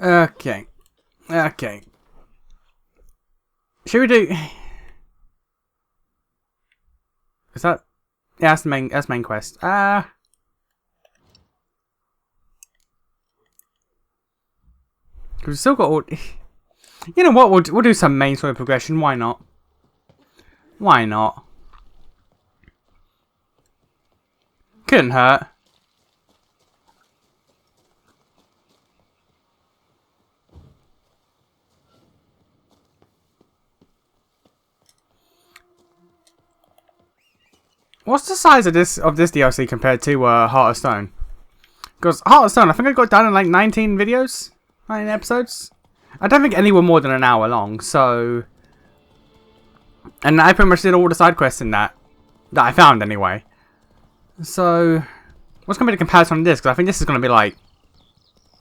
Okay. Okay. Should we do... Is that... Yeah, that's main quest. We've still got all... You know what, we'll do some main story progression, why not? Why not? Couldn't hurt. What's the size of this DLC compared to Heart of Stone? Because Heart of Stone, I think I got done in like 19 videos? 9 episodes? I don't think any were more than an hour long, so... And I pretty much did all the side quests in that I found anyway. So... What's going to be the comparison on this? Because I think this is going to be like...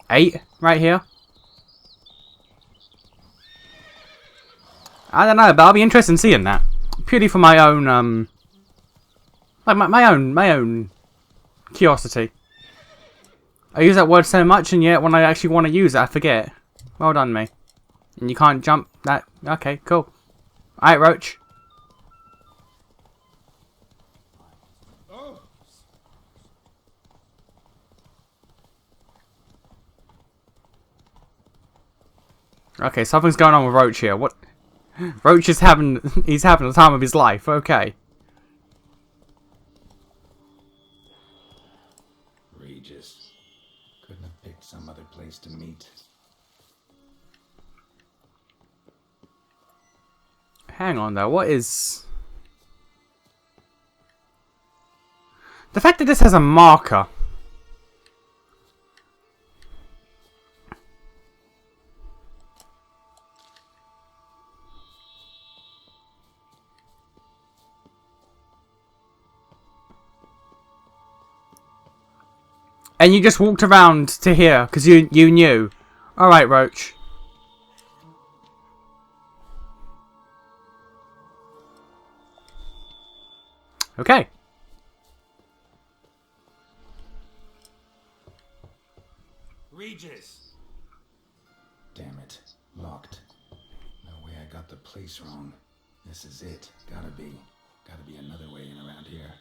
8 right here. I don't know, but I'll be interested in seeing that. Purely for my own, like my own curiosity. I use that word so much, and yet when I actually want to use it, I forget. Well done, me. And you can't jump that. Okay, cool. Alright, Roach. Okay, something's going on with Roach here. What? Roach is he's having the time of his life. Okay. Regis. Couldn't have picked some other place to meet. Hang on though, what is... The fact that this has a marker. And you just walked around to here because you knew. Alright, Roach. Okay. Regis! Damn it. Locked. No way I got the place wrong. This is it. Gotta be another way in around here.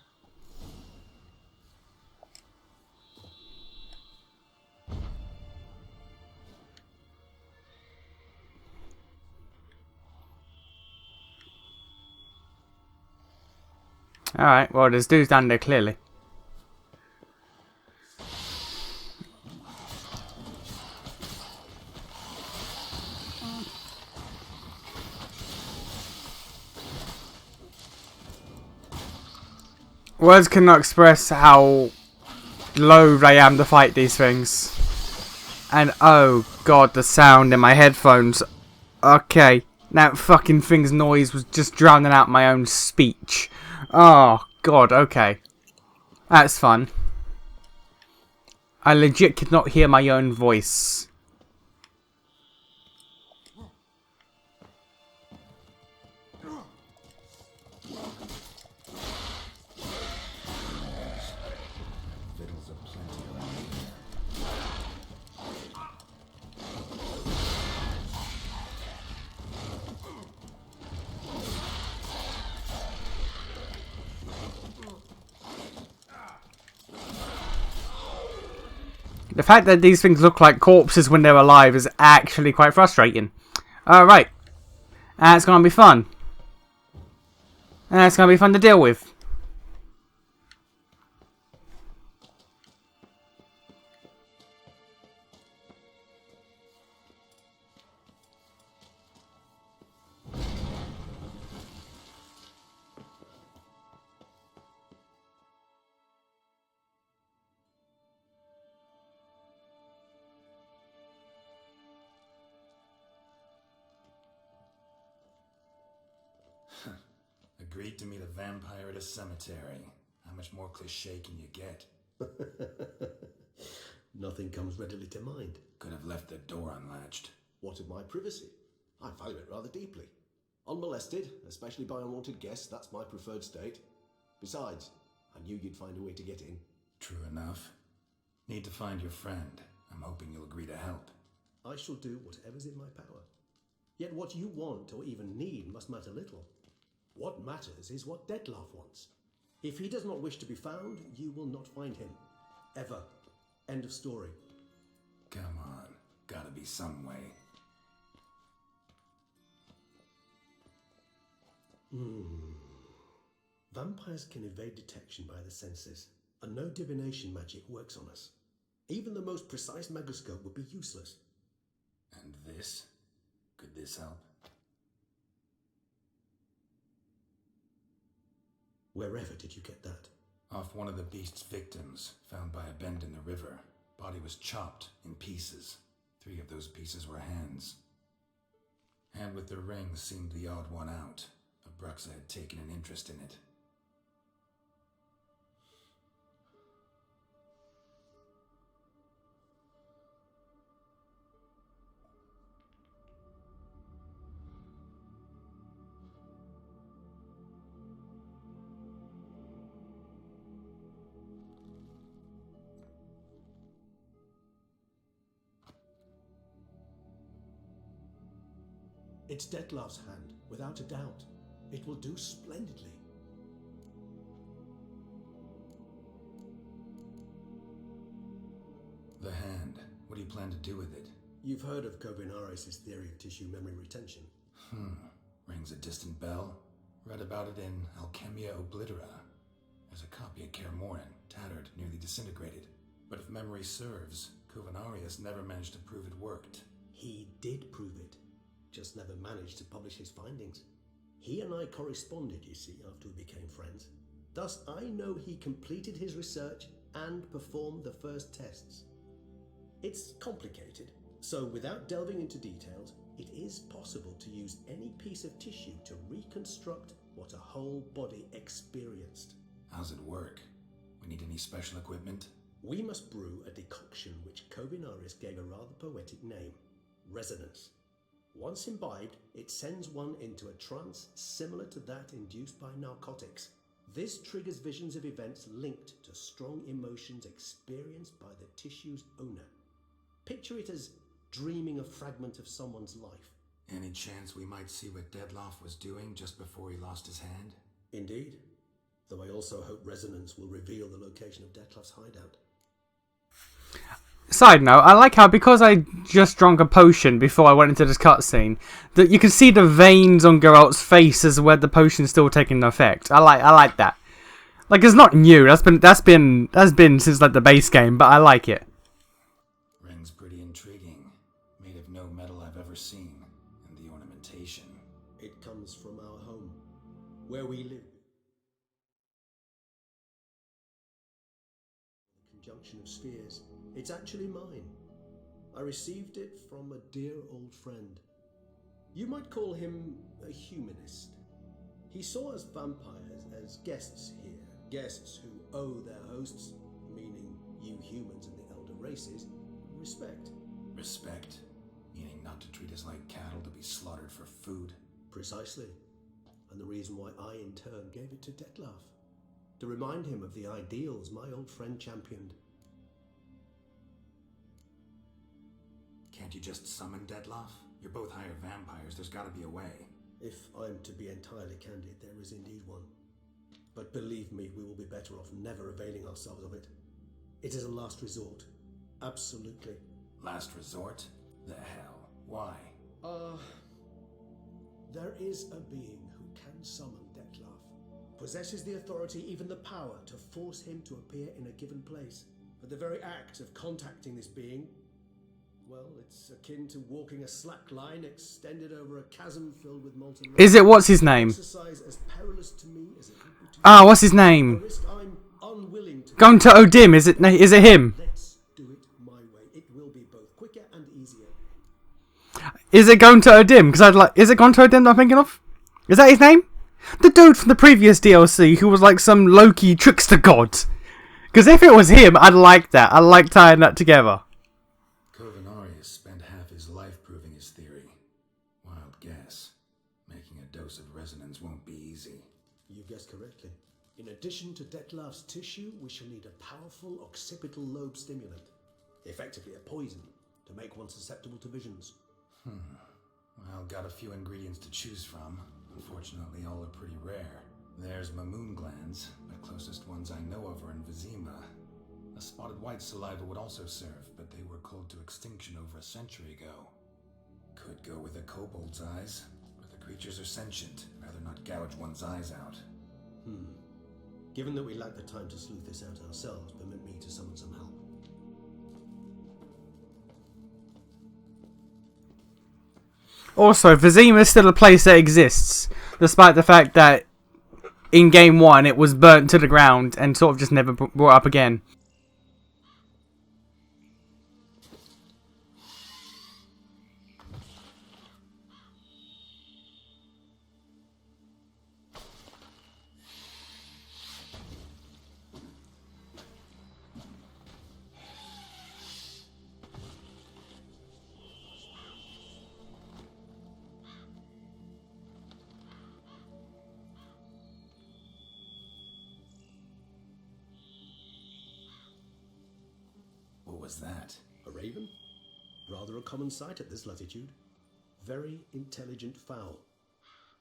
Alright, well there's dudes down there clearly. Words cannot express how loath I am to fight these things. And oh god, the sound in my headphones. Okay, that fucking thing's noise was just drowning out my own speech. Oh god, okay. That's fun. I legit could not hear my own voice. The fact that these things look like corpses when they're alive is actually quite frustrating. Alright. That's going to be fun. That's going to be fun to deal with. Agreed to meet a vampire at a cemetery. How much more cliché can you get? Nothing comes readily to mind. Could have left the door unlatched. What of my privacy? I value it rather deeply. Unmolested, especially by unwanted guests, that's my preferred state. Besides, I knew you'd find a way to get in. True enough. Need to find your friend. I'm hoping you'll agree to help. I shall do whatever's in my power. Yet what you want or even need must matter little. What matters is what Dettlaff wants. If he does not wish to be found, you will not find him. Ever. End of story. Come on. Gotta be some way. Vampires can evade detection by the senses, and no divination magic works on us. Even the most precise megascope would be useless. And this? Could this help? Wherever did you get that? Off one of the beast's victims, found by a bend in the river. Body was chopped in pieces. 3 of those pieces were hands. Hand with the ring seemed the odd one out. Abruxa had taken an interest in it. It's Dettlaff's hand, without a doubt. It will do splendidly. The hand. What do you plan to do with it? You've heard of Kovinaris' theory of tissue memory retention. Rings a distant bell. Read about it in Alchemia Oblitera. There's a copy at Kaer Morhen, tattered, nearly disintegrated. But if memory serves, Kovinaris never managed to prove it worked. He did prove it, just never managed to publish his findings. He and I corresponded, you see, after we became friends. Thus, I know he completed his research and performed the first tests. It's complicated, so without delving into details, it is possible to use any piece of tissue to reconstruct what a whole body experienced. How's it work? We need any special equipment? We must brew a decoction which Kovinaris gave a rather poetic name, resonance. Once imbibed, it sends one into a trance similar to that induced by narcotics. This triggers visions of events linked to strong emotions experienced by the tissue's owner. Picture it as dreaming a fragment of someone's life. Any chance we might see what Dettlaff was doing just before he lost his hand? Indeed. Though I also hope resonance will reveal the location of Dettlaff's hideout. Side note, I like how, because I just drank a potion before I went into this cutscene, that you can see the veins on Geralt's face as where the potion's still taking effect. I like that. Like, it's not new. That's been since like the base game, but I like it. Ring's pretty intriguing. Made of no metal I've ever seen, and the ornamentation. It comes from our home, where we live. The conjunction of spheres. It's actually mine. I received it from a dear old friend. You might call him a humanist. He saw us vampires as guests here, guests who owe their hosts, meaning you humans and the elder races, respect. Respect? Meaning not to treat us like cattle to be slaughtered for food? Precisely. And the reason why I in turn gave it to Dettlaff. To remind him of the ideals my old friend championed. Can't you just summon Dettlaff? You're both hired vampires, there's gotta be a way. If I'm to be entirely candid, there is indeed one. But believe me, we will be better off never availing ourselves of it. It is a last resort. Absolutely. Last resort? The hell? Why? There is a being who can summon Dettlaff. Possesses the authority, even the power, to force him to appear in a given place. But the very act of contacting this being, well, it's akin to walking a slack line extended over a chasm filled with molten rock. Is it, what's his name? Exercise as perilous to me as it would be to Ah, what's his name? the risk I'm unwilling to Going to Odim, is it him? Let's do it my way. It will be both quicker and easier. Is it going to Odim? Because is it going to Odim that I'm thinking of? Is that his name? The dude from the previous DLC who was like some Loki trickster god. Because if it was him, I'd like that. I'd like tying that together. Kovinaris spent half his life proving his theory. Wild guess. Making a dose of resonance won't be easy. You guessed correctly. In addition to Dettlaff's tissue, we shall need a powerful powerful occipital lobe stimulant. Effectively a poison to make one susceptible to visions. Well, got a few ingredients to choose from. Unfortunately, all are pretty rare. There's mamoon glands, but closest ones I know of are in Vizima. A spotted white saliva would also serve, but they were culled to extinction over a century ago. Could go with a kobold's eyes, but the creatures are sentient. Rather not gouge one's eyes out. Given that we lack the time to sleuth this out ourselves, permit me to summon some help. Also, Vizima is still a place that exists, despite the fact that in Game 1 it was burnt to the ground and sort of just never brought up again. What was that? A raven? Rather a common sight at this latitude. Very intelligent fowl.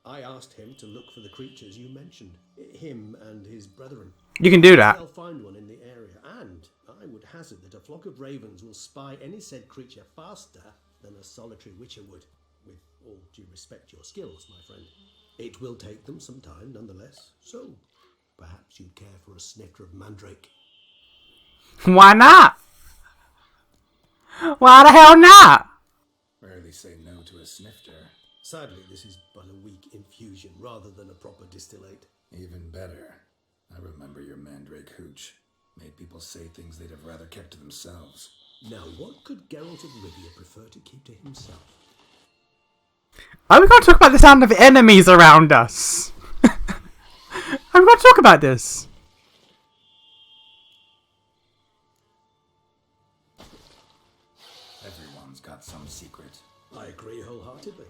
I asked him to look for the creatures you mentioned. Him and his brethren. You can do that. They'll find one in the area, and I would hazard that a flock of ravens will spy any said creature faster than a solitary witcher would. With all due respect to your skills, my friend. It will take them some time, nonetheless. So, perhaps you'd care for a snifter of mandrake. Why not? Why the hell not? Rarely say no to a snifter. Sadly, this is but a weak infusion rather than a proper distillate. Even better. I remember your mandrake hooch. Made people say things they'd have rather kept to themselves. Now, what could Geralt of Rivia prefer to keep to himself? Are we going to talk about the sound of enemies around us? I'm going to talk about this. Everyone's got some secret. I agree wholeheartedly.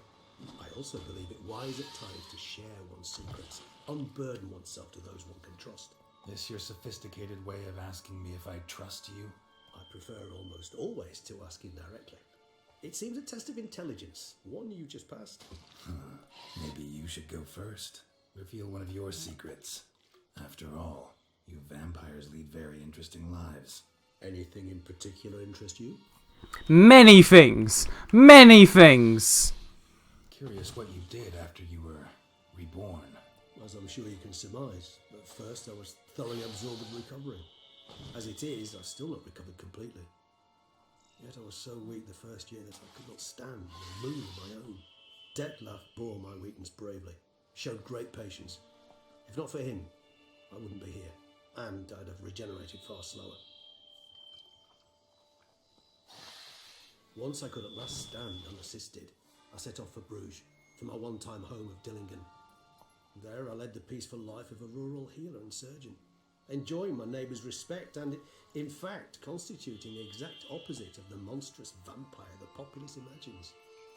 I also believe it wise at times to share one's secrets, unburden oneself to those one can trust. This your sophisticated way of asking me if I trust you? I prefer almost always to ask indirectly. It seems a test of intelligence, one you just passed. Maybe you should go first. Reveal one of your secrets. After all, you vampires lead very interesting lives. Anything in particular interest you? Many things. Many things. Curious what you did after you were reborn. As I'm sure you can surmise, at first I was thoroughly absorbed in recovering. As it is, I've still not recovered completely. Yet I was so weak the first year that I could not stand or move on my own. Detlef bore my weakness bravely, showed great patience. If not for him, I wouldn't be here, and I'd have regenerated far slower. Once I could at last stand unassisted, I set off for Bruges, for my one-time home of Dillingen. There I led the peaceful life of a rural healer and surgeon, enjoying my neighbours' respect and, in fact, constituting the exact opposite of the monstrous vampire the populace imagines.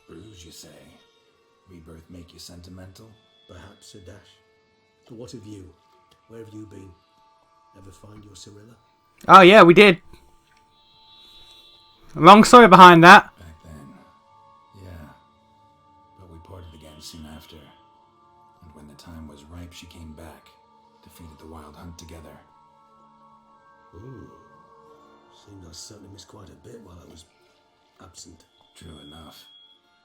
Bruges, you say? Rebirth make you sentimental? Perhaps a dash. But what of you? Where have you been? Ever find your Cyrilla? Oh yeah, we did. Long story behind that. Back then, yeah. But we parted again soon after. And when the time was ripe, she came back. Defeated the Wild Hunt together. Ooh. Seems I certainly missed quite a bit while I was absent. True enough.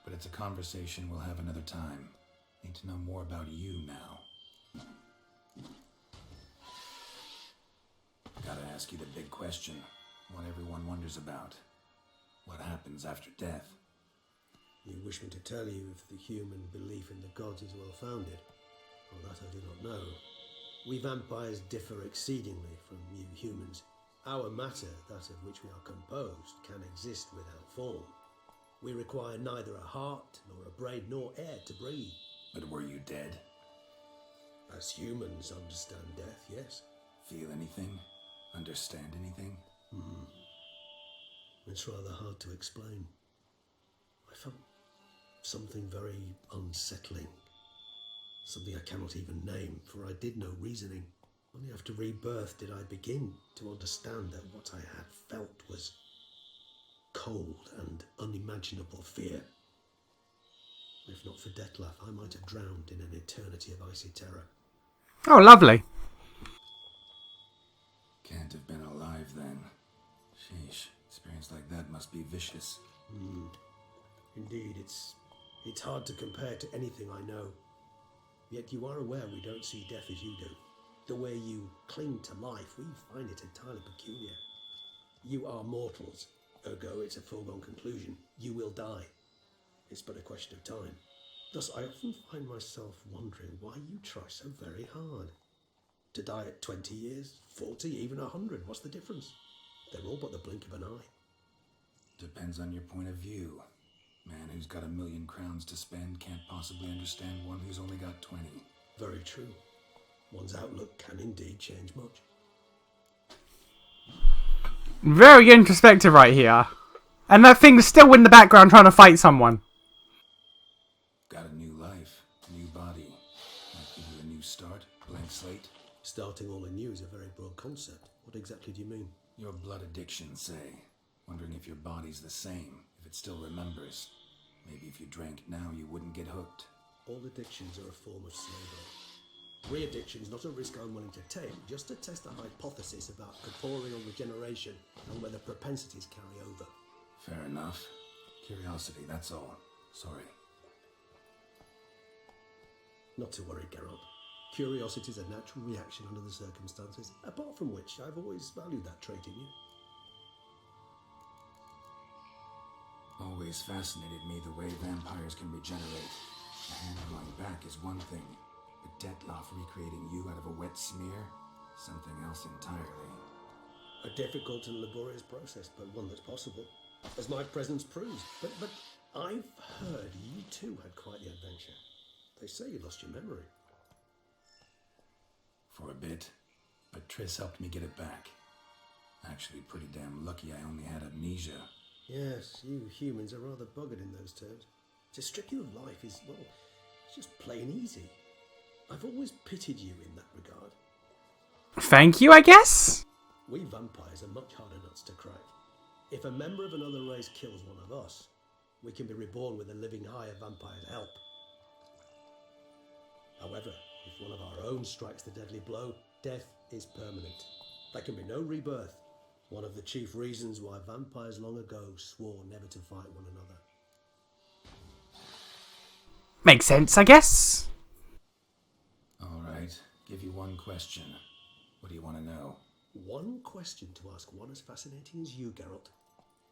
But it's a conversation we'll have another time. Need to know more about you now. Gotta ask you the big question. What everyone wonders about. What happens after death? You wish me to tell you if the human belief in the gods is well founded? Well, that I do not know. We vampires differ exceedingly from you humans. Our matter, that of which we are composed, can exist without form. We require neither a heart, nor a brain, nor air to breathe. But were you dead? As humans understand death, yes. Feel anything? Understand anything? It's rather hard to explain. I felt something very unsettling. Something I cannot even name, for I did no reasoning. Only after rebirth did I begin to understand that what I had felt was cold and unimaginable fear. If not for Dettlaff, I might have drowned in an eternity of icy terror. Oh, lovely. Can't have been alive then. Sheesh, experience like that must be vicious. Indeed, it's hard to compare to anything I know. Yet you are aware we don't see death as you do. The way you cling to life, we find it entirely peculiar. You are mortals, ergo it's a foregone conclusion. You will die. It's but a question of time. Thus, I often find myself wondering why you try so very hard. To die at 20 years, 40, even 100, what's the difference? They're all but the blink of an eye. Depends on your point of view. Man who's got 1,000,000 crowns to spend can't possibly understand one who's only got 20. Very true. One's outlook can indeed change much. Very introspective right here. And that thing's still in the background trying to fight someone. Got a new life, new body. Might give you a new start, blank slate. Starting all anew is a very broad concept. What exactly do you mean? Your blood addiction, say. Wondering if your body's the same, if it still remembers. Maybe if you drank now, you wouldn't get hooked. All addictions are a form of slavery. Re-addiction's not a risk I'm willing to take, just to test a hypothesis about corporeal regeneration and whether propensities carry over. Fair enough. Curiosity, that's all. Sorry. Not to worry, Geralt. Curiosity is a natural reaction under the circumstances, apart from which I've always valued that trait in you. Always fascinated me the way vampires can regenerate. A hand going back is one thing, but Dettlaff recreating you out of a wet smear? Something else entirely. A difficult and laborious process, but one that's possible, as my presence proves. But I've heard you too had quite the adventure. They say you lost your memory. For a bit, but Triss helped me get it back. Actually, pretty damn lucky I only had amnesia. Yes, you humans are rather buggered in those terms. To strip you of life is, well, it's just plain easy. I've always pitied you in that regard. Thank you, I guess? We vampires are much harder nuts to crack. If a member of another race kills one of us, we can be reborn with a living higher vampire's help. However, if one of our own strikes the deadly blow, death is permanent. There can be no rebirth. One of the chief reasons why vampires long ago swore never to fight one another. Makes sense, I guess. All right, give you one question. What do you want to know? One question to ask one as fascinating as you, Geralt.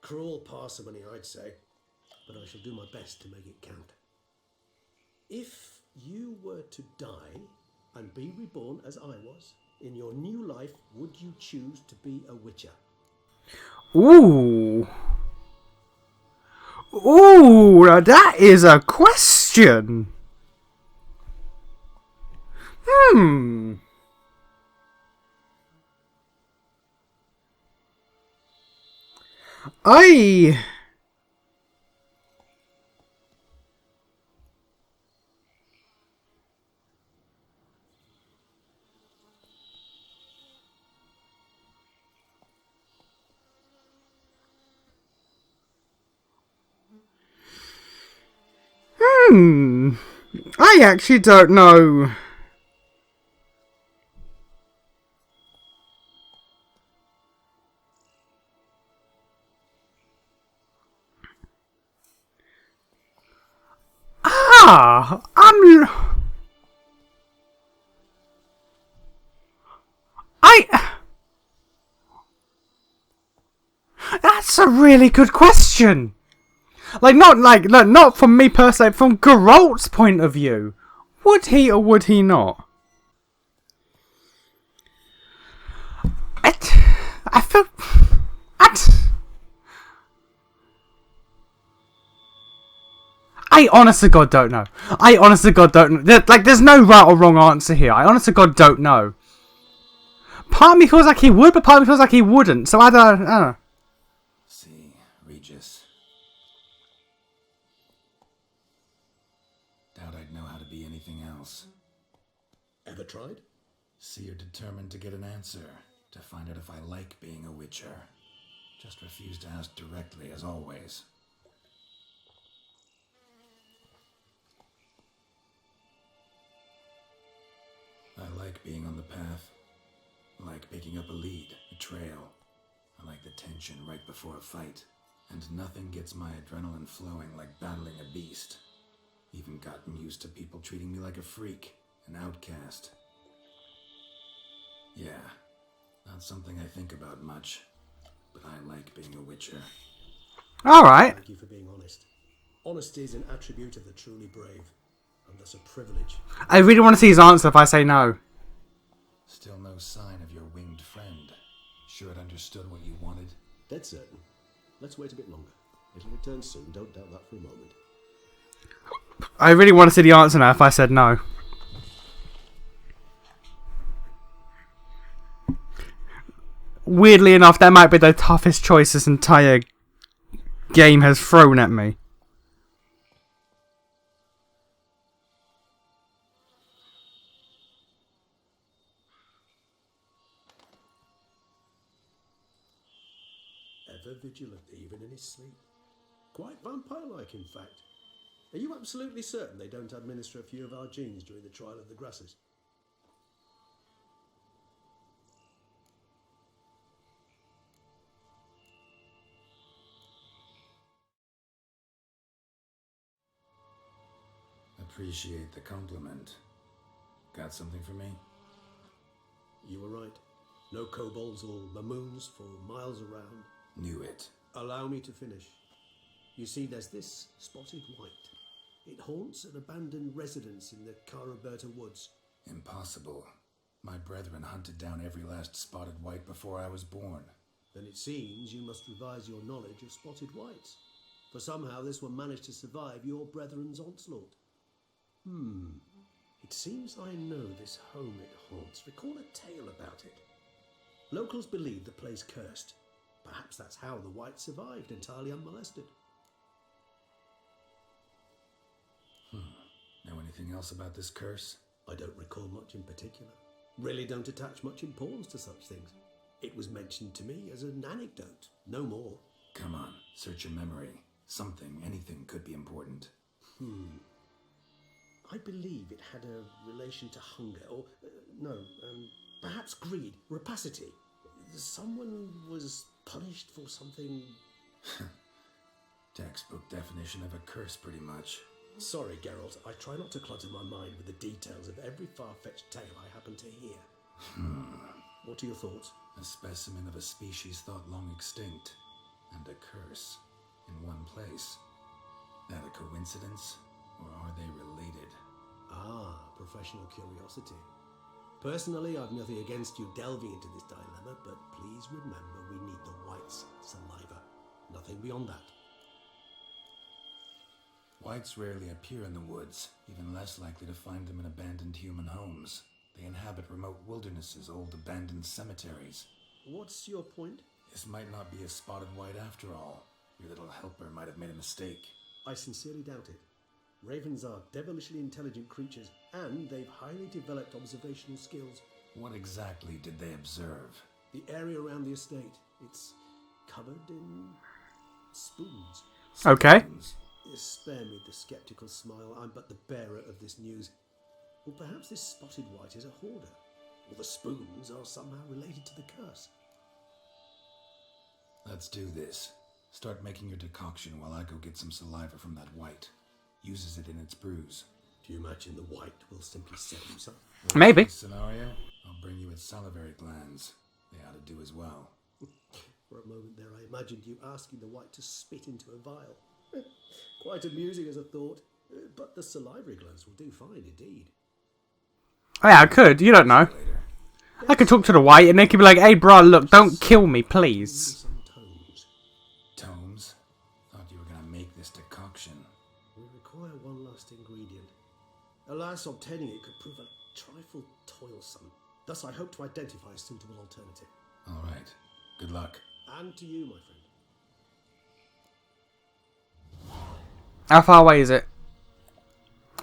Cruel parsimony, I'd say, but I shall do my best to make it count. If you were to die and be reborn as I was, in your new life, would you choose to be a witcher? Ooh. Ooh, now that is a question. I... I actually don't know. That's a really good question. Not from me personally, from Geralt's point of view. Would he or would he not? I feel... I honest to God don't know. I honest to God don't know. There's no right or wrong answer here. I honest to God don't know. Part of me feels like he would, but part of me feels like he wouldn't. So I don't know. See, Regis. Doubt I'd know how to be anything else. Ever tried? See, you're determined to get an answer, to find out if I like being a witcher. Just refuse to ask directly, as always. I like being on the path. I like picking up a lead, a trail. I like the tension right before a fight. And nothing gets my adrenaline flowing like battling a beast. Even gotten used to people treating me like a freak, an outcast. Yeah, not something I think about much, but I like being a witcher. Alright. Thank you for being honest. Honesty is an attribute of the truly brave, and thus a privilege. I really want to see his answer if I say no. Still no sign of your winged friend. Sure it understood what you wanted? Dead certain. Let's wait a bit longer. It'll return soon, don't doubt that for a moment. I really want to see the answer now if I said no. Weirdly enough, that might be the toughest choice this entire game has thrown at me. Ever vigilant, even in his sleep. Quite vampire-like, in fact. Are you absolutely certain they don't administer a few of our genes during the trial of the grasses? Appreciate the compliment. Got something for me? You were right. No kobolds or mamoons for miles around. Knew it. Allow me to finish. You see, there's this spotted white. It haunts an abandoned residence in the Caraberta woods. Impossible. My brethren hunted down every last spotted white before I was born. Then it seems you must revise your knowledge of spotted whites. For somehow this one managed to survive your brethren's onslaught. It seems I know this home it haunts. Recall a tale about it. Locals believe the place cursed. Perhaps that's how the white survived entirely unmolested. Know anything else about this curse? I don't recall much in particular. Really don't attach much importance to such things. It was mentioned to me as an anecdote, no more. Come on, search your memory. Something, anything could be important. I believe it had a relation to hunger, or perhaps greed, rapacity. Someone was punished for something. Textbook definition of a curse, pretty much. Sorry, Geralt, I try not to clutter my mind with the details of every far-fetched tale I happen to hear. What are your thoughts? A specimen of a species thought long extinct, and a curse in one place. That a coincidence, or are they related? Ah, professional curiosity. Personally, I've nothing against you delving into this dilemma, but please remember we need the white's saliva. Nothing beyond that. Whites rarely appear in the woods, even less likely to find them in abandoned human homes. They inhabit remote wildernesses, old abandoned cemeteries. What's your point? This might not be a spotted white after all. Your little helper might have made a mistake. I sincerely doubt it. Ravens are devilishly intelligent creatures, and they've highly developed observational skills. What exactly did they observe? The area around the estate, it's covered in spoons. Okay. Spare me the skeptical smile. I'm but the bearer of this news. Or perhaps this spotted white is a hoarder, or the spoons are somehow related to the curse. Let's do this. Start making your decoction while I go get some saliva from that white. Uses it in its brews. Do you imagine the white will simply set himself? Maybe. This scenario, I'll bring you its salivary glands. They ought to do as well. For a moment there, I imagined you asking the white to spit into a vial. Quite amusing as a thought, but the salivary glands will do fine indeed. Oh yeah, I could. You don't know. Later. I could talk to the white and they could be like, hey, bro, look, don't kill me, please. Some tomes. Tomes? Thought you were gonna make this decoction. We require one last ingredient. Alas, obtaining it could prove a trifle toilsome. Thus, I hope to identify a suitable alternative. All right. Good luck. And to you, my friend. How far away is it?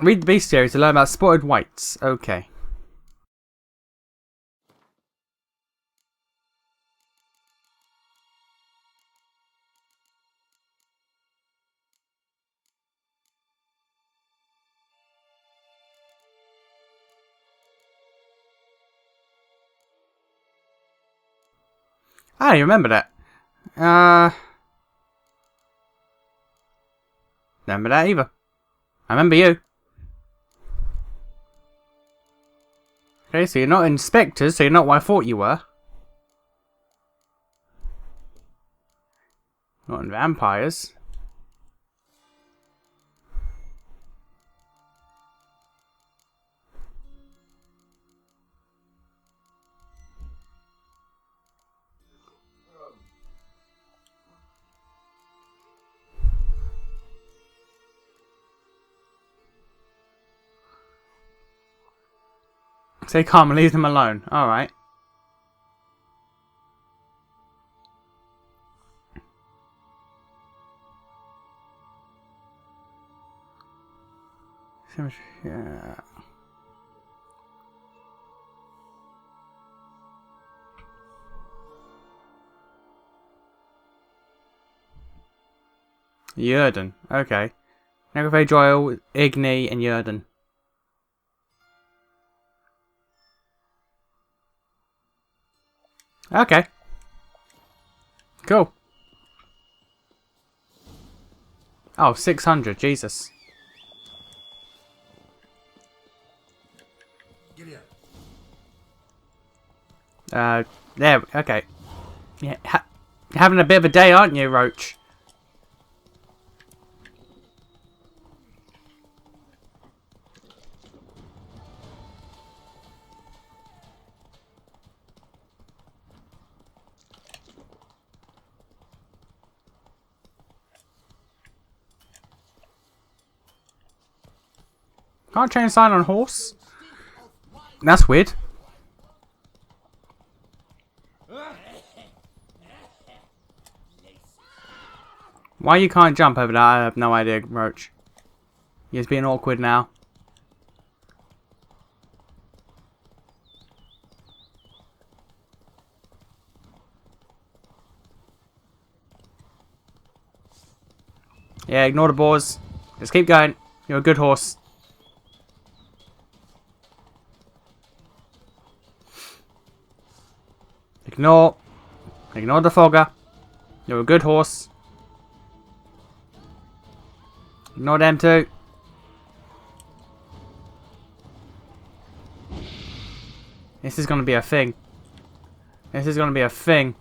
Read the bestiary to learn about spotted whites. Okay. I don't even remember that. Don't remember that either. I remember you. Okay, so you're not inspectors, so you're not what I thought you were. Not in vampires. Stay calm and leave them alone. Alright. Yeah. Yerden. Okay. Negave Joel, Igni, and Yerden. Okay. Cool. Oh, 600. Jesus. Giddy up. There. Okay. Yeah, having a bit of a day, aren't you, Roach? Can't change sign on horse? That's weird. Why you can't jump over that, I have no idea, Roach. You're being awkward now. Yeah, ignore the boars. Just keep going. You're a good horse. Ignore the fogger. You're a good horse. Ignore them too. This is gonna be a thing. This is gonna be a thing.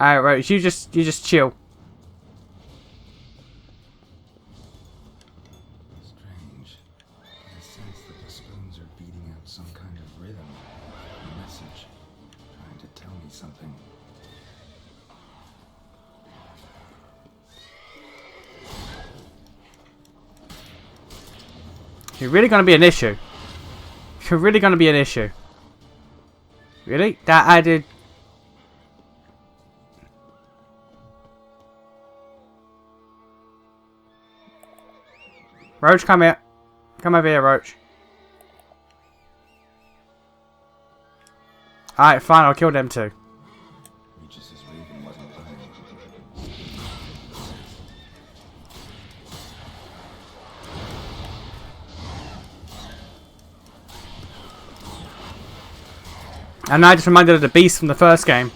Alright, right, you just chill. Strange. I sense that the spoons are beating out some kind of rhythm. A message. Trying to tell me something. You're really gonna be an issue. You're really gonna be an issue. Really? That added... Roach, come here. Come over here, Roach. Alright, fine, I'll kill them too. Regis's raven wasn't lying. And I just reminded of the beast from the first game.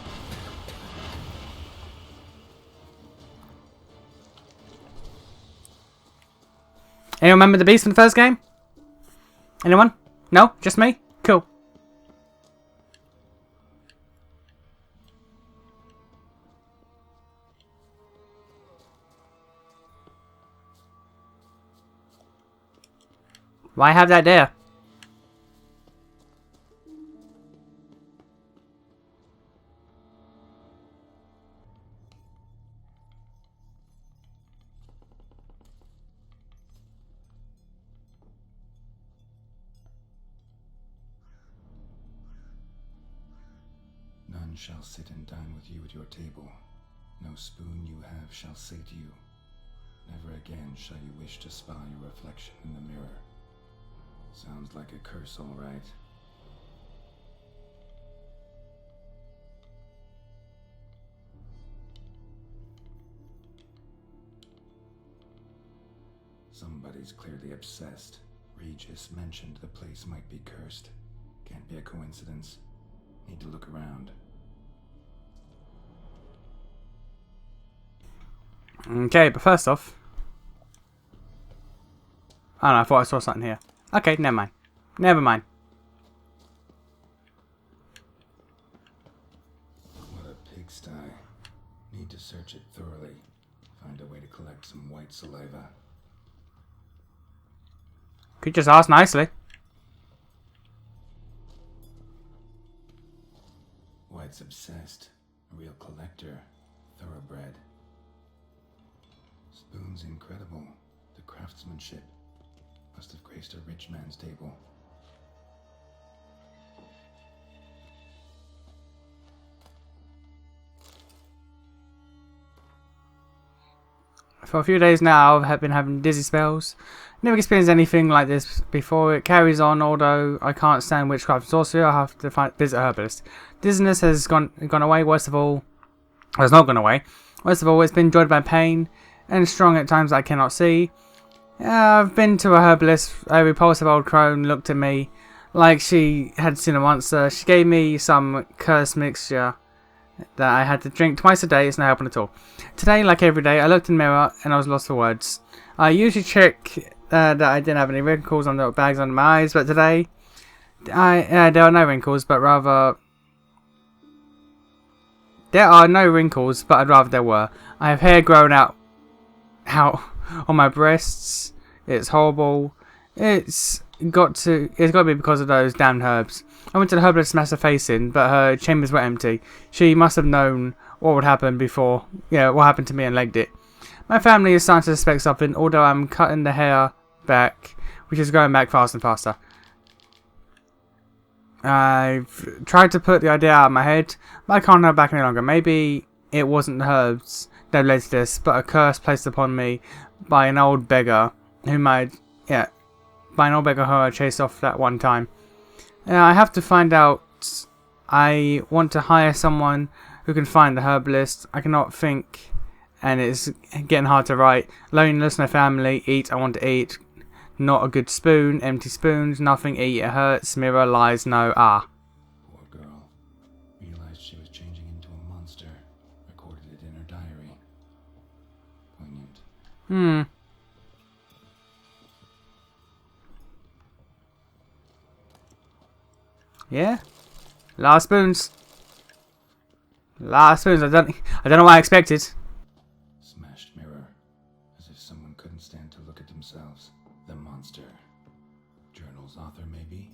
Anyone remember the beast from the first game? Anyone? No? Just me? Cool. Why have that there? None shall sit and dine with you at your table. No spoon you have shall sate you. Never again shall you wish to spy your reflection in the mirror. Sounds like a curse, all right. Somebody's clearly obsessed. Regis mentioned the place might be cursed. Can't be a coincidence. Need to look around. Okay, but first off... Oh no, I thought I saw something here. Okay, never mind. Never mind. What a pigsty. Need to search it thoroughly. Find a way to collect some white saliva. Could just ask nicely. White's obsessed. A real collector. Thoroughbred. Spoon's incredible. The craftsmanship. Must have graced a rich man's table. For a few days now, I've been having dizzy spells. Never experienced anything like this before. It carries on, although I can't stand witchcraft and sorcery. I have to visit a herbalist. Dizziness has gone away. Worst of all, well, it's not gone away. Worst of all, it's been joined by pain and strong at times I cannot see. I've been to a herbalist. A repulsive old crone looked at me like she had seen a monster. She gave me some cursed mixture that I had to drink twice a day. It's not helping at all. Today, like every day, I looked in the mirror and I was lost for words. I usually check that I didn't have any wrinkles on the bags under my eyes, but today, there are no wrinkles, but rather... There are no wrinkles, but I'd rather there were. I have hair growing out on my breasts. It's horrible. It's got to be because of those damned herbs. I went to the herbalist to smash her face in, but her chambers were empty. She must have known what would happen before. Yeah, what happened to me and legged it. My family is starting to suspect something, although I'm cutting the hair back, which is going back faster and faster. I've tried to put the idea out of my head, but I can't hold back any longer. Maybe it wasn't the herbs that led to this, but a curse placed upon me by an old beggar who I chased off that one time. I have to find out. I want to hire someone who can find the herbalist. I cannot think, and it's getting hard to write. Loneliness, no family. Eat, I want to eat. Not a good spoon. Empty spoons. Nothing. Eat, it hurts. Mirror, lies, no. Poor girl. Realized she was changing into a monster. Recorded it in her diary. Poignant. Yeah. Last spoons. Last spoons. I don't know what I expected. Smashed mirror. As if someone couldn't stand to look at themselves. The monster. Journal's author, maybe?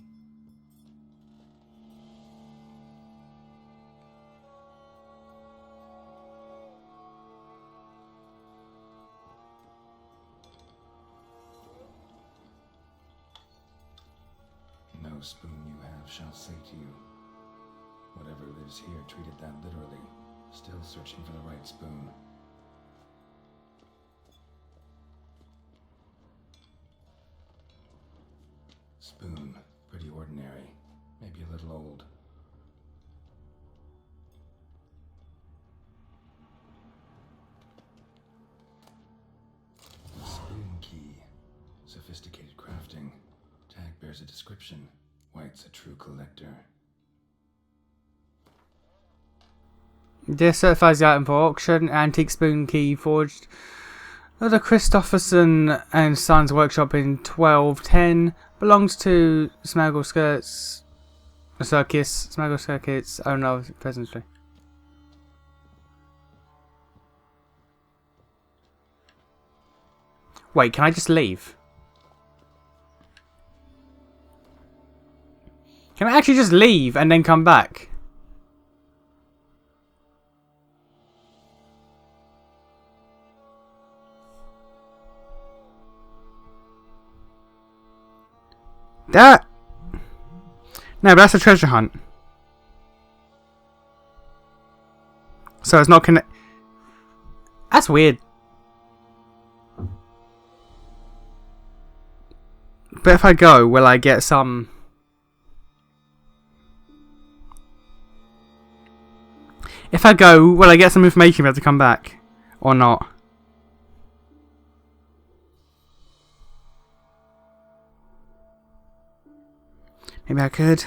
No spoon you have shall say to you. Whatever lives here treated that literally. Still searching for the right spoon. Spoon. Pretty ordinary. Maybe a little old. The spoon key. Sophisticated crafting. Tag bears a description. White's a true collector. This certifies the item for auction. Antique spoon key forged at the Christopherson and Sons workshop in 1210. Belongs to Smaggle Skirts Circus. Smaggle Circuits owner of Pheasantry. Wait, can I just leave? Can I actually just leave and then come back? That... No, but that's a treasure hunt. So it's not connect... That's weird. But if I go, will I get some... If I go, will I get some information about to come back? Or not? Maybe I could.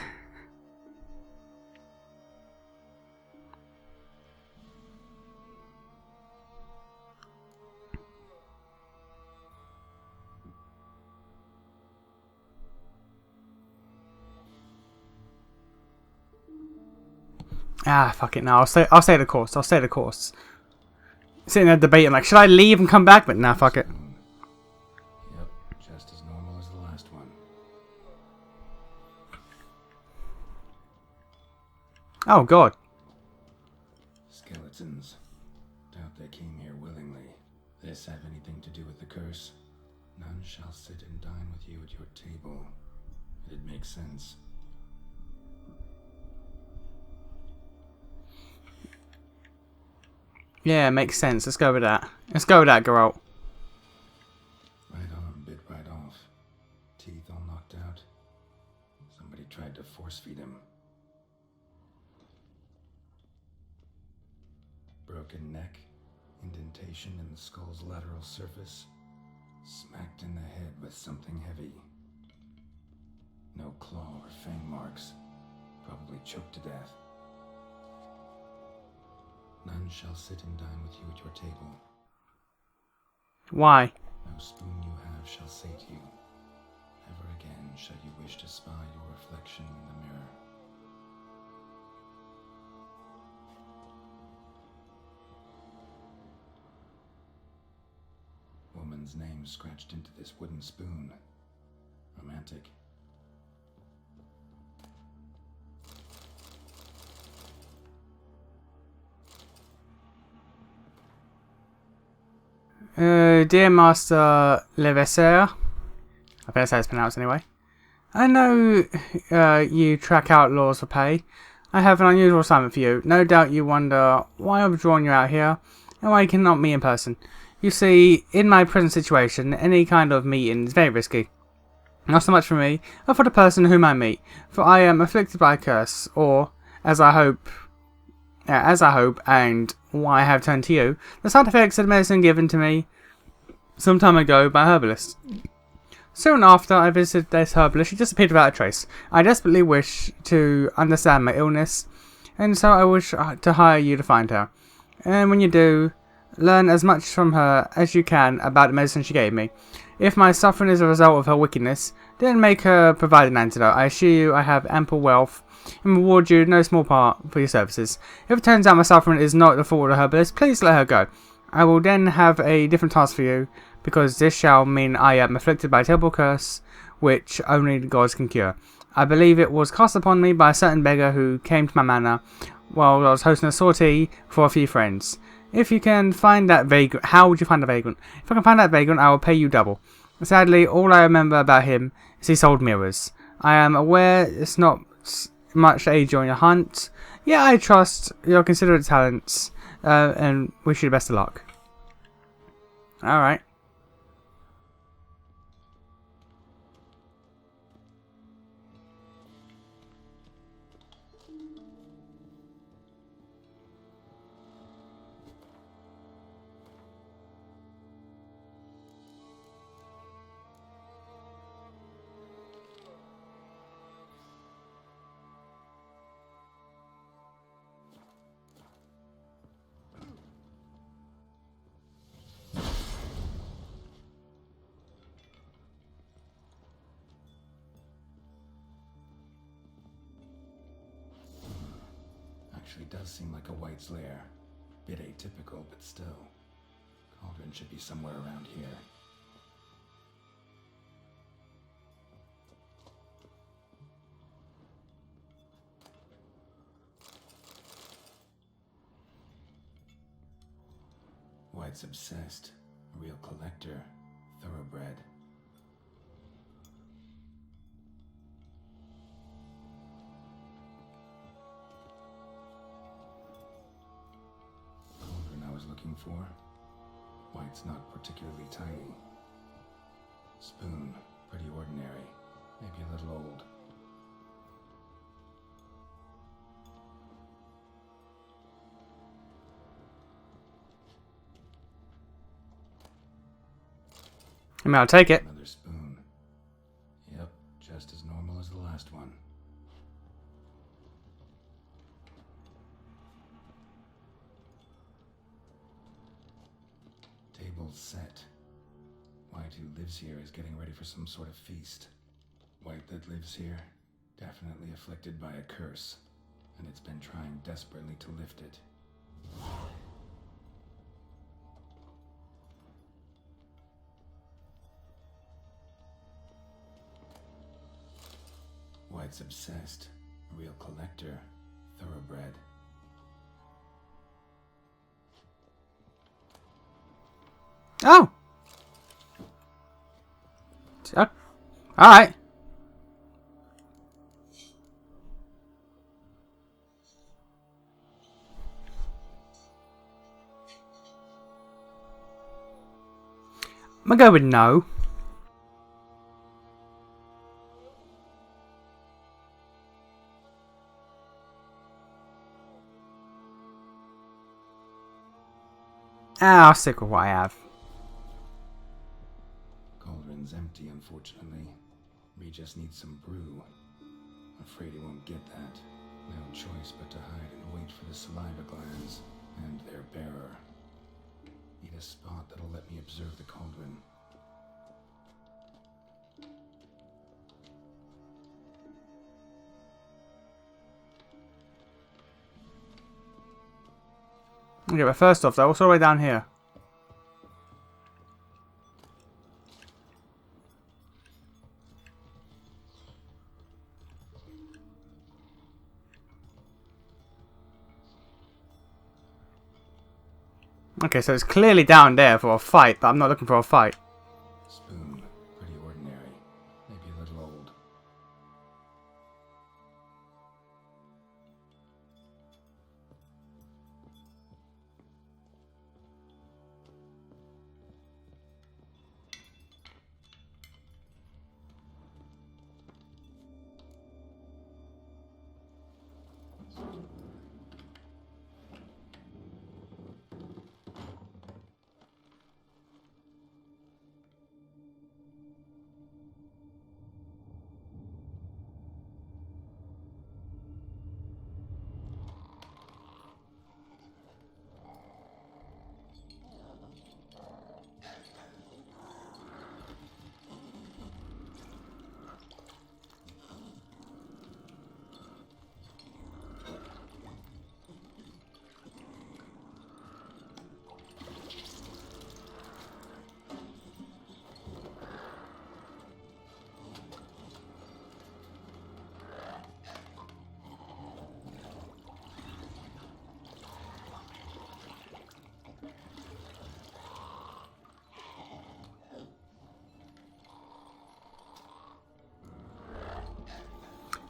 Ah, fuck it. No, I'll stay the course. I'll stay the course. Sitting there debating, like, should I leave and come back? But nah, fuck it. Yep, just as normal as the last one. Oh, God. Skeletons. Doubt they came here willingly. This have anything to do with the curse? None shall sit and dine with you at your table. It makes sense. Yeah, makes sense. Let's go with that. Let's go with that, Geralt. Right arm bit right off. Teeth all knocked out. Somebody tried to force feed him. Broken neck. Indentation in the skull's lateral surface. Smacked in the head with something heavy. No claw or fang marks. Probably choked to death. None shall sit and dine with you at your table. Why? No spoon you have shall sate you. Never again shall you wish to spy your reflection in the mirror. Woman's name scratched into this wooden spoon. Romantic. Dear Master Levasseur, I think that's how it's pronounced anyway. I know you track outlaws for pay. I have an unusual assignment for you. No doubt you wonder why I've drawn you out here and why you cannot meet in person. You see, in my present situation, any kind of meeting is very risky. Not so much for me, but for the person whom I meet, for I am afflicted by a curse, or, as I hope, and why I have turned to you, the side effects of the medicine given to me some time ago by a herbalist. Soon after I visited this herbalist, she disappeared without a trace. I desperately wish to understand my illness, and so I wish to hire you to find her. And when you do, learn as much from her as you can about the medicine she gave me. If my suffering is a result of her wickedness, then make her provide an antidote. I assure you I have ample wealth, and reward you no small part for your services. If it turns out my suffering is not the fault of the herbalist, please let her go. I will then have a different task for you, because this shall mean I am afflicted by a terrible curse, which only the gods can cure. I believe it was cast upon me by a certain beggar who came to my manor while I was hosting a sortie for a few friends. If you can find that vagrant, how would you find the vagrant? If I can find that vagrant, I will pay you double. Sadly, all I remember about him is he sold mirrors. I am aware it's not much to aid you on your hunt. Yeah, I trust your considerate talents, and wish you the best of luck. Alright. Actually does seem like a White's lair. Bit atypical, but still. Cauldron should be somewhere around here. White's obsessed. A real collector. Thoroughbred. Cauldron I was looking for. White's not particularly tiny. Spoon, pretty ordinary. Maybe a little old. I mean, I'll take it. Another spoon. Yep, just as normal as the last one. Table's set. White, who lives here, is getting ready for some sort of feast. White that lives here, definitely afflicted by a curse. and it's been trying desperately to lift it. White's obsessed. A real collector. Thoroughbred. Oh! Alright. I'm gonna go with no. I'll stick with what I have. Cauldron's empty, unfortunately. We just need some brew. Afraid he won't get that. No choice but to hide and wait for the saliva glands and their bearer. Need a spot that'll let me observe the cauldron. Okay, but first off, though, what's all the way down here? Okay, so it's clearly down there for a fight, but I'm not looking for a fight. Spoon, pretty ordinary. Maybe a little old.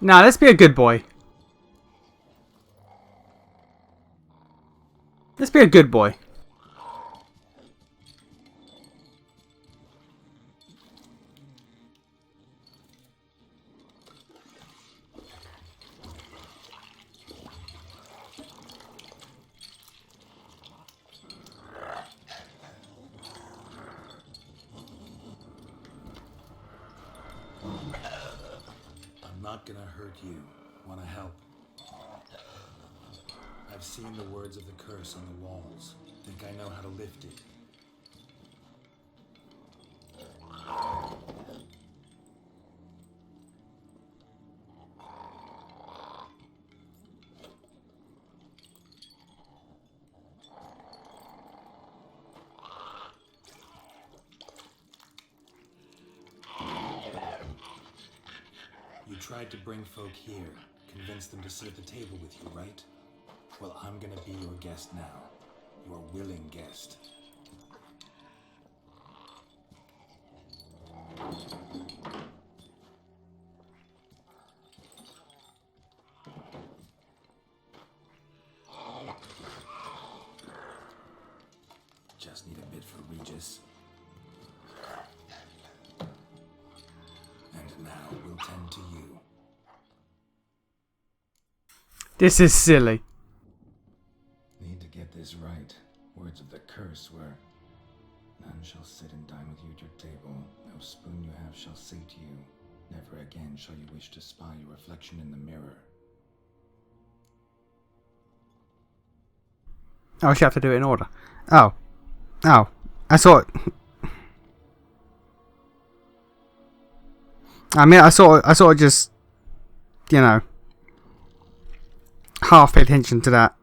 Nah, let's be a good boy. Let's be a good boy. I'm not gonna hurt you. Wanna help? I've seen the words of the curse on the walls. Think I know how to lift it. You tried to bring folk here, convince them to sit at the table with you, right? Well, I'm gonna be your guest now. Your willing guest. Just need a bit for Regis. And now we'll tend to you. This is silly. Need to get this right. Words of the curse were, none shall sit and dine with you at your table. No spoon you have shall sate you. Never again shall you wish to spy your reflection in the mirror. Oh, I should have to do it in order. Oh. Oh. I saw it. I mean, I saw it just, you know. half pay attention to that.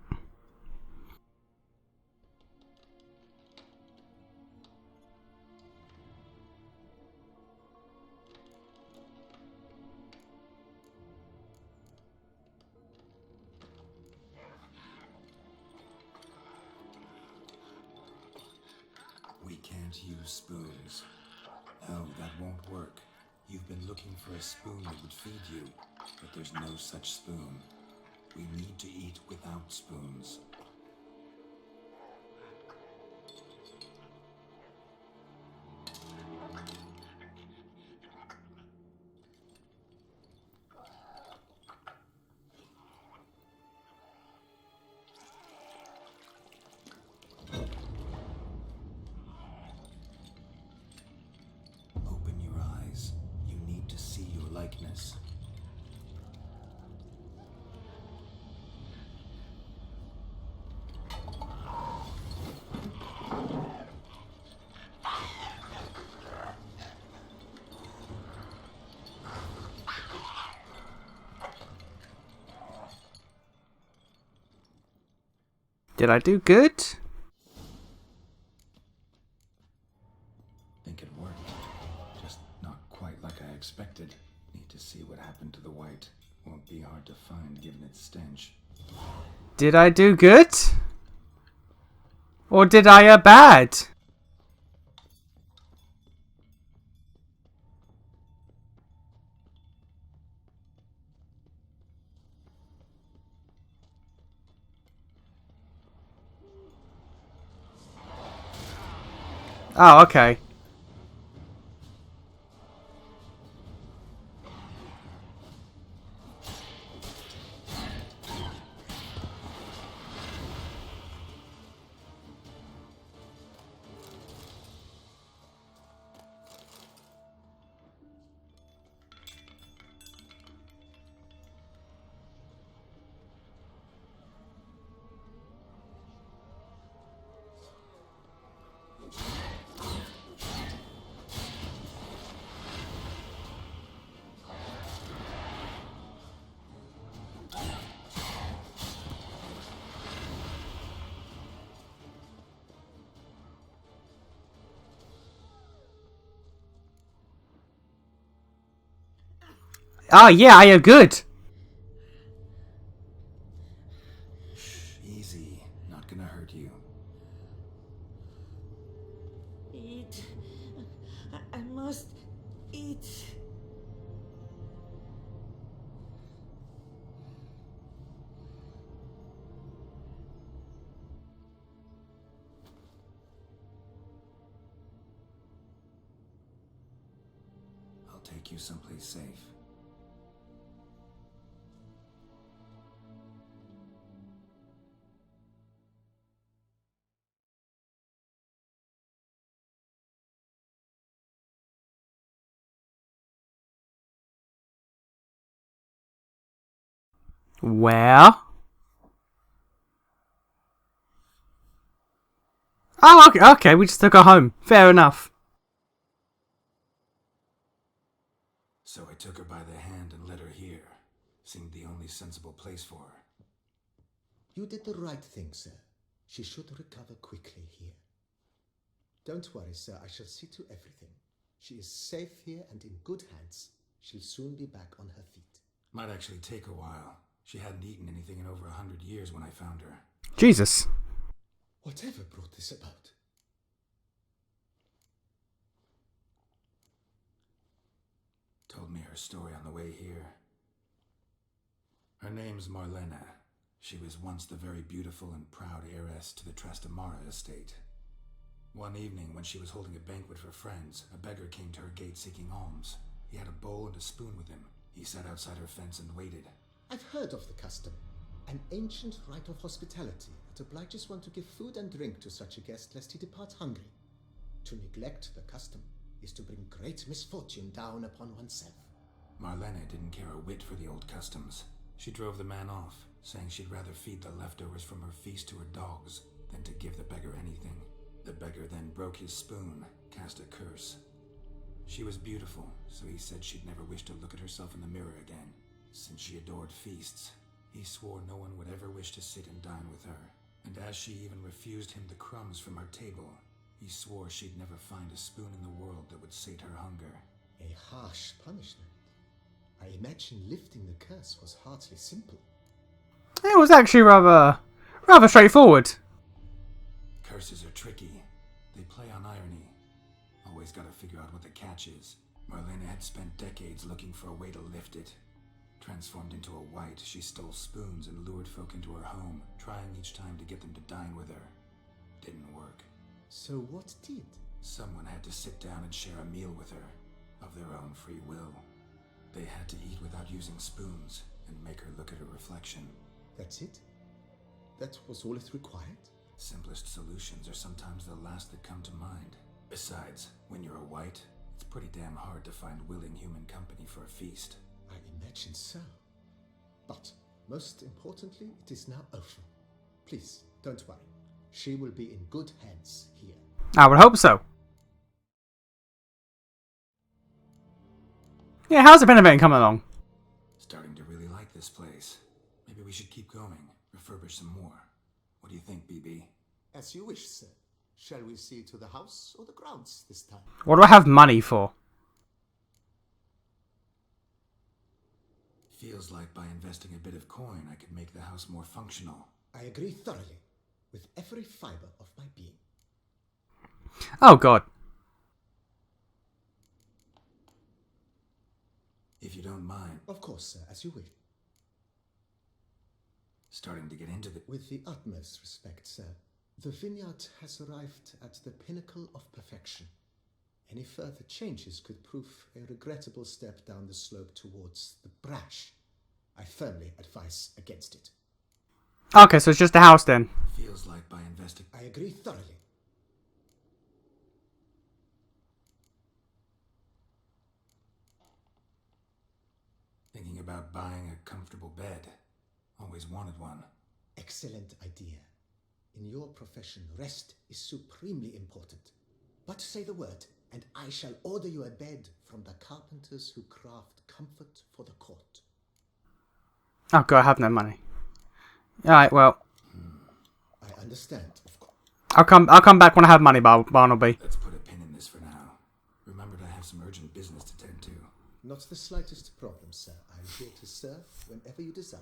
We can't use spoons. No, that won't work. You've been looking for a spoon that would feed you, but there's no such spoon. We need to eat without spoons. Open your eyes. You need to see your likeness. Did I do good? Think it worked. Just not quite like I expected. Need to see what happened to the white. Won't be hard to find given its stench. Did I do good? Or did I bad? Oh, okay. Oh, yeah, I am good. Easy. Not gonna hurt you. Eat. I must eat. I'll take you someplace safe. Where? Oh, okay, okay, we just took her home. Fair enough. So I took her by the hand and led her here. Seemed the only sensible place for her. You did the right thing, sir. She should recover quickly here. Don't worry, sir. I shall see to everything. She is safe here and in good hands. She'll soon be back on her feet. Might actually take a while. She hadn't eaten anything in over 100 years when I found her. Jesus. Whatever brought this about? Told me her story on the way here. Her name's Marlena. She was once the very beautiful and proud heiress to the Trastamara estate. One evening, when she was holding a banquet for friends, a beggar came to her gate seeking alms. He had a bowl and a spoon with him. He sat outside her fence and waited. I've heard of the custom. An ancient rite of hospitality that obliges one to give food and drink to such a guest lest he depart hungry. To neglect the custom is to bring great misfortune down upon oneself. Marlena didn't care a whit for the old customs. She drove the man off, saying she'd rather feed the leftovers from her feast to her dogs than to give the beggar anything. The beggar then broke his spoon, cast a curse. She was beautiful, so he said she'd never wish to look at herself in the mirror again. Since she adored feasts, He swore no one would ever wish to sit and dine with her, and as she even refused him the crumbs from her table, he swore she'd never find a spoon in the world that would sate her hunger. A harsh punishment. I imagine lifting the curse was hardly simple. It was actually rather straightforward. Curses are tricky. They play on irony. Always gotta figure out what the catch is. Marlena had spent decades looking for a way to lift it. Transformed into a wight, she stole spoons and lured folk into her home, trying each time to get them to dine with her. Didn't work. So what did? Someone had to sit down and share a meal with her, of their own free will. They had to eat without using spoons, and make her look at her reflection. That's it? That was all it required? Simplest solutions are sometimes the last that come to mind. Besides, when you're a wight, it's pretty damn hard to find willing human company for a feast. I imagine so. But, most importantly, it is now over. Please, don't worry. She will be in good hands here. I would hope so. Yeah, how's the renovating coming along? Starting to really like this place. Maybe we should keep going, refurbish some more. What do you think, BB? As you wish, sir. Shall we see to the house or the grounds this time? What do I have money for? Feels like by investing a bit of coin, I could make the house more functional. I agree thoroughly, with every fiber of my being. Oh god. If you don't mind. Of course, sir, as you wish. Starting to get into the... With the utmost respect, sir. The vineyard has arrived at the pinnacle of perfection. Any further changes could prove a regrettable step down the slope towards the brash. I firmly advise against it. Okay, so it's just a house then. Feels like by investing... I agree thoroughly. Thinking about buying a comfortable bed. Always wanted one. Excellent idea. In your profession, rest is supremely important. But say the word, and I shall order you a bed from the carpenters who craft comfort for the court. Oh god, I have no money. Alright, well. I understand, of course. I'll come back when I have money, Barnaby. Let's put a pin in this for now. Remember to have some urgent business to tend to. Not the slightest problem, sir. I'm here to serve whenever you desire.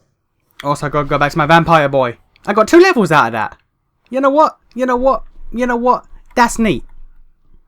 Also, I gotta go back to my vampire boy. I got 2 levels out of that. You know what? That's neat.